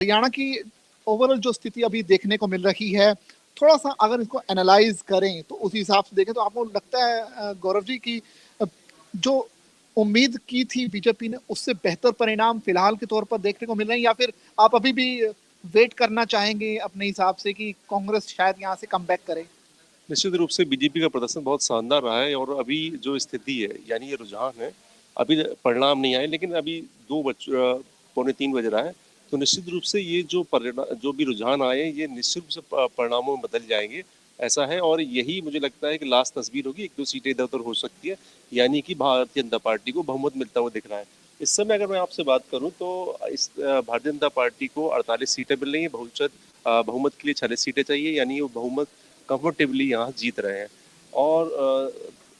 हरियाणा की ओवरऑल जो स्थिति अभी देखने को मिल रही है, थोड़ा-सा अगर इसको एनालाइज़ करें, तो उस हिसाब से देखें तो आपको लगता है गौरव जी कि अ, जो उम्मीद की थी बीजेपी ने, उससे बेहतर परिणाम फिलहाल के तौर पर देखने को मिल रहे हैं या फिर आप अभी भी वेट करना चाहेंगे अपने हिसाब से कि कांग्रेस शायद यहाँ से कमबैक करे? निश्चित रूप से बीजेपी का प्रदर्शन बहुत शानदार रहा है और अभी जो स्थिति है यानी ये रुझान है, अभी परिणाम नहीं आए लेकिन अभी पौने 3 बज रहा है, तो निश्चित रूप से ये जो भी रुझान आए ये निश्चित रूप से परिणामों में बदल जाएंगे, ऐसा है। और यही मुझे लगता है कि लास्ट तस्वीर होगी, 1-2 सीटें इधर उधर हो सकती है, यानी कि भारतीय जनता पार्टी को बहुमत मिलता हुआ दिख रहा है। इस समय अगर मैं आपसे बात करूं तो भारतीय जनता पार्टी को 48 सीटें मिल रही हैं, बहुमत के लिए 46 सीटें चाहिए, यानी वो बहुमत कंफर्टेबली यहाँ जीत रहे हैं। और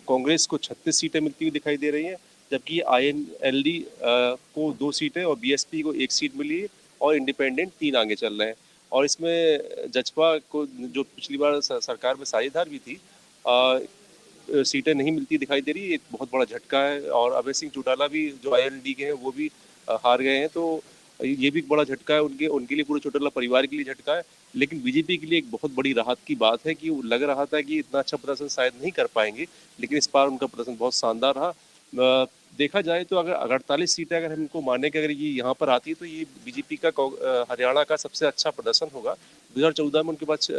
कांग्रेस को 36 सीटें मिलती हुई दिखाई दे रही हैं, जबकि आईएनएलडी को 2 सीटें और बीएसपी को 1 सीट मिली है और इंडिपेंडेंट 3 आगे चल रहे हैं। और इसमें जजपा को जो पिछली बार सरकार में साझेदार भी थी, सीटें नहीं मिलती दिखाई दे रही है, एक बहुत बड़ा झटका है। और अभय सिंह चौटाला भी जो आईएनएलडी के हैं वो भी हार गए हैं, तो ये भी एक बड़ा झटका है उनके उनके लिए, पूरे चौटाला परिवार के लिए झटका है। लेकिन बीजेपी के लिए एक बहुत बड़ी राहत की बात है कि लग रहा था कि इतना अच्छा प्रदर्शन शायद नहीं कर पाएंगे, लेकिन इस बार उनका प्रदर्शन बहुत शानदार रहा। देखा जाए तो अगर 48 सीटें अगर हमको माने कि अगर ये यहाँ पर आती है तो ये बीजेपी का हरियाणा का सबसे अच्छा प्रदर्शन होगा। 2014 में उनके पास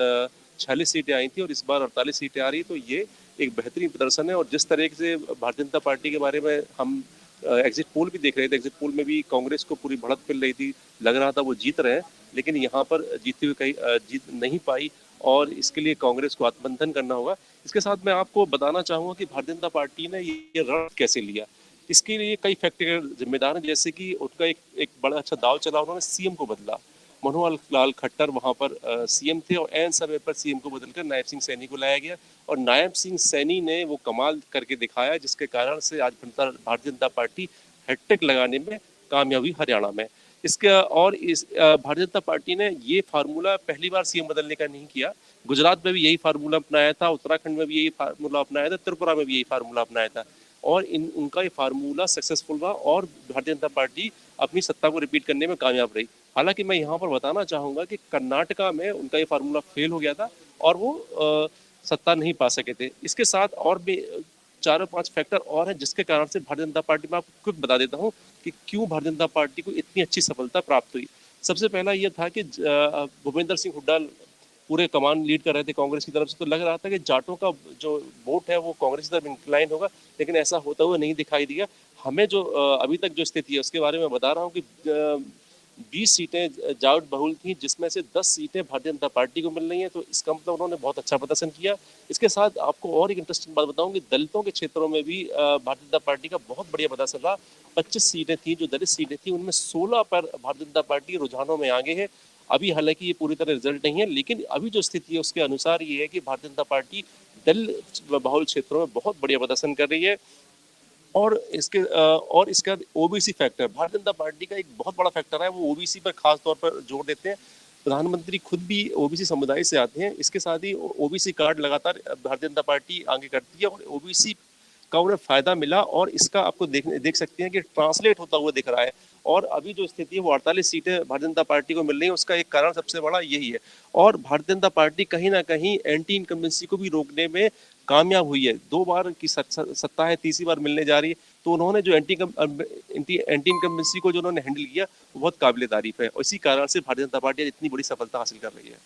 46 सीटें आई थी और इस बार 48 सीटें आ रही, तो ये एक बेहतरीन प्रदर्शन है। और जिस तरह से भारतीय जनता पार्टी के बारे में हम एग्जिट पोल भी देख रहे थे, एग्जिट पोल में भी कांग्रेस को पूरी बढ़त मिल रही थी, लग रहा था वो जीत रहे हैं, लेकिन यहाँ पर जीतते हुए कहीं जीत नहीं पाई और इसके लिए कांग्रेस को आत्ममंथन करना होगा। इसके साथ मैं आपको बताना चाहूँगा कि भारतीय जनता पार्टी ने ये रण कैसे लिया। इसके लिए कई फैक्टर जिम्मेदार हैं, जैसे कि उनका एक बड़ा अच्छा दाव चला, उन्होंने सीएम को बदला। मनोहर लाल खट्टर वहाँ पर सीएम थे और ऐन समय पर सीएम को बदलकर नायब सिंह सैनी को लाया गया और नायब सिंह सैनी ने वो कमाल करके दिखाया, जिसके कारण से आज भारतीय जनता पार्टी हैट्रिक लगाने में कामयाबी हरियाणा में। इस भारतीय जनता पार्टी ने ये फार्मूला पहली बार सीएम बदलने का नहीं किया। गुजरात में भी यही फार्मूला अपनाया था, उत्तराखंड में भी यही फार्मूला अपनाया था, त्रिपुरा में भी यही फार्मूला अपनाया था और उनका ये फार्मूला सक्सेसफुल रहा और भारतीय जनता पार्टी अपनी सत्ता को रिपीट करने में कामयाब रही। हालांकि मैं यहाँ पर बताना चाहूंगा कि कर्नाटका में उनका ये फार्मूला फेल हो गया था और वो सत्ता नहीं पा सके थे। इसके साथ और भी 4-5 फैक्टर और हैं जिसके कारण से भारतीय जनता पार्टी में आपको क्विक बता देता हूँ कि क्यों भारतीय जनता पार्टी को इतनी अच्छी सफलता प्राप्त हुई। सबसे पहला यह था कि भूपेंद्र सिंह हुड्डा पूरे कमान लीड कर रहे थे कांग्रेस की तरफ से, तो लग रहा था कि जाटों का जो वोट है वो कांग्रेस की तरफ इंक्लाइन होगा, लेकिन ऐसा होता हुआ नहीं दिखाई दिया। हमें जो अभी तक जो स्थिति है उसके बारे में बता रहा हूँ कि 20 सीटें जाट बहुल थी, जिसमें से 10 सीटें भारतीय जनता पार्टी को मिल रही हैं, तो इसका मतलब उन्होंने बहुत अच्छा प्रदर्शन किया। इसके साथ आपको और एक इंटरेस्टिंग बात बताऊं कि दलितों के क्षेत्रों में भी भारतीय जनता पार्टी का बहुत बढ़िया प्रदर्शन रहा। 25 सीटें थी जो दलित सीटें थी, उनमें 16 पर भारतीय जनता पार्टी रुझानों में आगे है। अभी हालांकि ये पूरी तरह रिजल्ट नहीं है, लेकिन अभी जो स्थिति है उसके अनुसार ये है कि भारतीय जनता पार्टी दलित बहुल क्षेत्रों में बहुत बढ़िया प्रदर्शन कर रही है। और इसका OBC factor Bharatiya Janata party का एक बहुत बड़ा फैक्टर है, वो ओबीसी पर खास तौर पर जोर देते हैं। प्रधानमंत्री खुद भी ओबीसी समुदाय से आते हैं। इसके साथ ही ओबीसी कार्ड लगातार भारतीय जनता पार्टी आगे करती है और ओबीसी का उन्हें फायदा मिला और इसका आपको देख सकते हैं कि ट्रांसलेट होता हुआ दिख रहा है। और अभी जो स्थिति है वो 48 सीटें भारतीय जनता पार्टी को मिल रही है, उसका एक कारण सबसे बड़ा यही है। और भारतीय जनता पार्टी कहीं ना कहीं एंटी इनकम्बेंसी को भी रोकने में कामयाब हुई है। 2 बार की सत्ता है, तीसरी बार मिलने जा रही है, तो उन्होंने जो एंटी इनकम्बेंसी को जो उन्होंने हैंडल किया वो बहुत काबिले तारीफ है और इसी कारण से भारतीय जनता पार्टी इतनी बड़ी सफलता हासिल कर रही है।